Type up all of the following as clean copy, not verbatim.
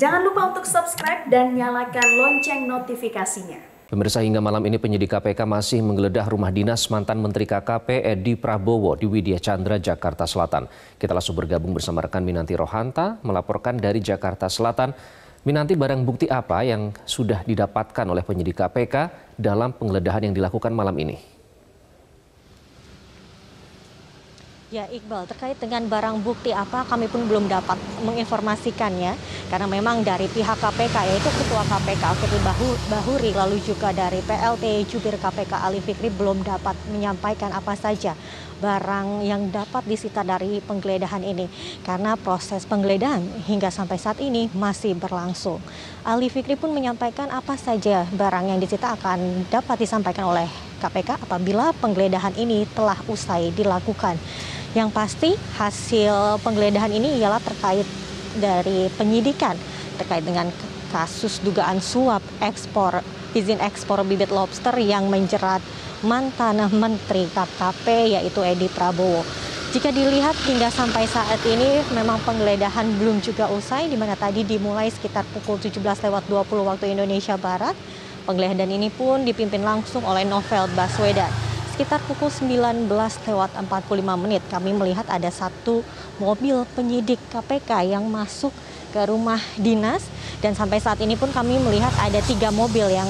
Jangan lupa untuk subscribe dan nyalakan lonceng notifikasinya. Pemirsa, hingga malam ini penyidik KPK masih menggeledah rumah dinas mantan Menteri KKP Edi Prabowo di Widya Chandra, Jakarta Selatan. Kita langsung bergabung bersama rekan Minanti Rohanta melaporkan dari Jakarta Selatan. Minanti, barang bukti apa yang sudah didapatkan oleh penyidik KPK dalam penggeledahan yang dilakukan malam ini? Ya, Iqbal, terkait dengan barang bukti apa kami pun belum dapat menginformasikannya karena memang dari pihak KPK yaitu Ketua KPK Firly Bahuri lalu juga dari PLT Jubir KPK Ali Fikri belum dapat menyampaikan apa saja barang yang dapat disita dari penggeledahan ini karena proses penggeledahan hingga sampai saat ini masih berlangsung. Ali Fikri pun menyampaikan apa saja barang yang disita akan dapat disampaikan oleh KPK apabila penggeledahan ini telah usai dilakukan. Yang pasti hasil penggeledahan ini ialah terkait dari penyidikan terkait dengan kasus dugaan suap izin ekspor bibit lobster yang menjerat mantan Menteri KKP yaitu Edi Prabowo. Jika dilihat hingga sampai saat ini memang penggeledahan belum juga usai, di mana tadi dimulai sekitar pukul 17.20 waktu Indonesia Barat. Penggeledahan ini pun dipimpin langsung oleh Novel Baswedan. Sekitar pukul 19.45 kami melihat ada satu mobil penyidik KPK yang masuk ke rumah dinas dan sampai saat ini pun kami melihat ada 3 mobil yang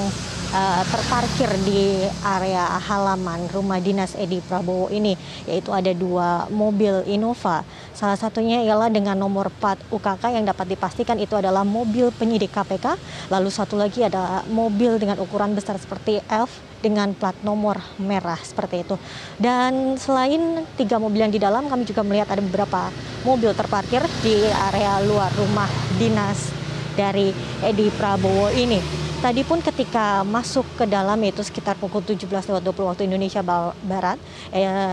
terparkir di area halaman rumah dinas Edi Prabowo ini, yaitu ada 2 mobil Innova. Salah satunya ialah dengan nomor plat UKK yang dapat dipastikan itu adalah mobil penyidik KPK. Lalu satu lagi ada mobil dengan ukuran besar seperti F dengan plat nomor merah seperti itu. Dan selain 3 mobil yang di dalam, kami juga melihat ada beberapa mobil terparkir di area luar rumah dinas dari Edi Prabowo ini. Tadi pun ketika masuk ke dalam yaitu sekitar pukul 17.20 waktu Indonesia Barat,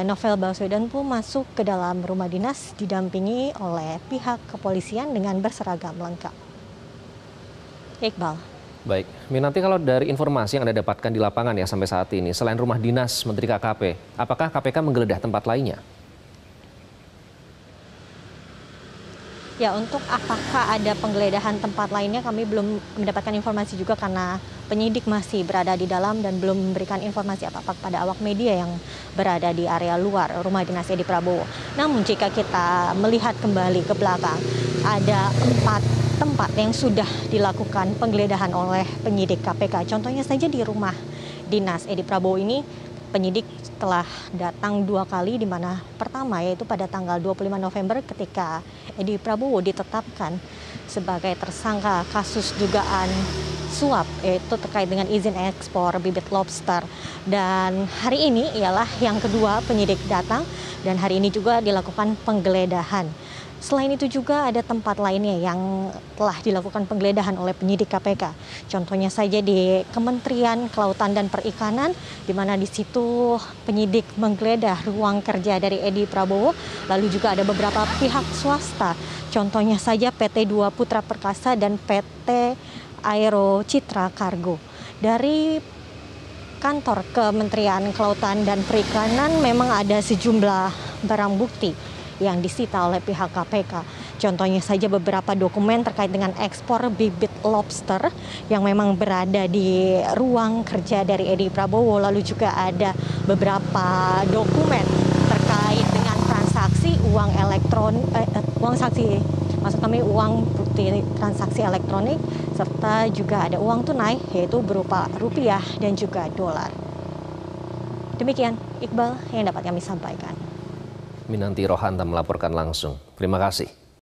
Novel Baswedan pun masuk ke dalam rumah dinas didampingi oleh pihak kepolisian dengan berseragam lengkap. Iqbal. Baik, Minanti, kalau dari informasi yang Anda dapatkan di lapangan ya sampai saat ini, selain rumah dinas Menteri KKP, apakah KPK menggeledah tempat lainnya? Ya, untuk apakah ada penggeledahan tempat lainnya kami belum mendapatkan informasi juga karena penyidik masih berada di dalam dan belum memberikan informasi apa-apa kepada awak media yang berada di area luar rumah dinas Edi Prabowo. Namun jika kita melihat kembali ke belakang, ada 4 tempat yang sudah dilakukan penggeledahan oleh penyidik KPK. Contohnya saja di rumah dinas Edi Prabowo ini, penyidik telah datang 2 kali, di mana pertama yaitu pada tanggal 25 November ketika Edi Prabowo ditetapkan sebagai tersangka kasus dugaan suap yaitu terkait dengan izin ekspor bibit lobster. Dan hari ini ialah yang kedua penyidik datang dan hari ini juga dilakukan penggeledahan. Selain itu juga ada tempat lainnya yang telah dilakukan penggeledahan oleh penyidik KPK. Contohnya saja di Kementerian Kelautan dan Perikanan, di mana di situ penyidik menggeledah ruang kerja dari Edi Prabowo. Lalu juga ada beberapa pihak swasta. Contohnya saja PT 2 Putra Perkasa dan PT Aero Citra Kargo. Dari kantor Kementerian Kelautan dan Perikanan memang ada sejumlah barang bukti yang disita oleh pihak KPK. Contohnya saja beberapa dokumen terkait dengan ekspor bibit lobster yang memang berada di ruang kerja dari Edi Prabowo. Lalu juga ada beberapa dokumen terkait dengan transaksi uang bukti transaksi elektronik, serta juga ada uang tunai yaitu berupa rupiah dan juga dolar. Demikian Iqbal yang dapat kami sampaikan. Minanti Rohanta melaporkan langsung. Terima kasih.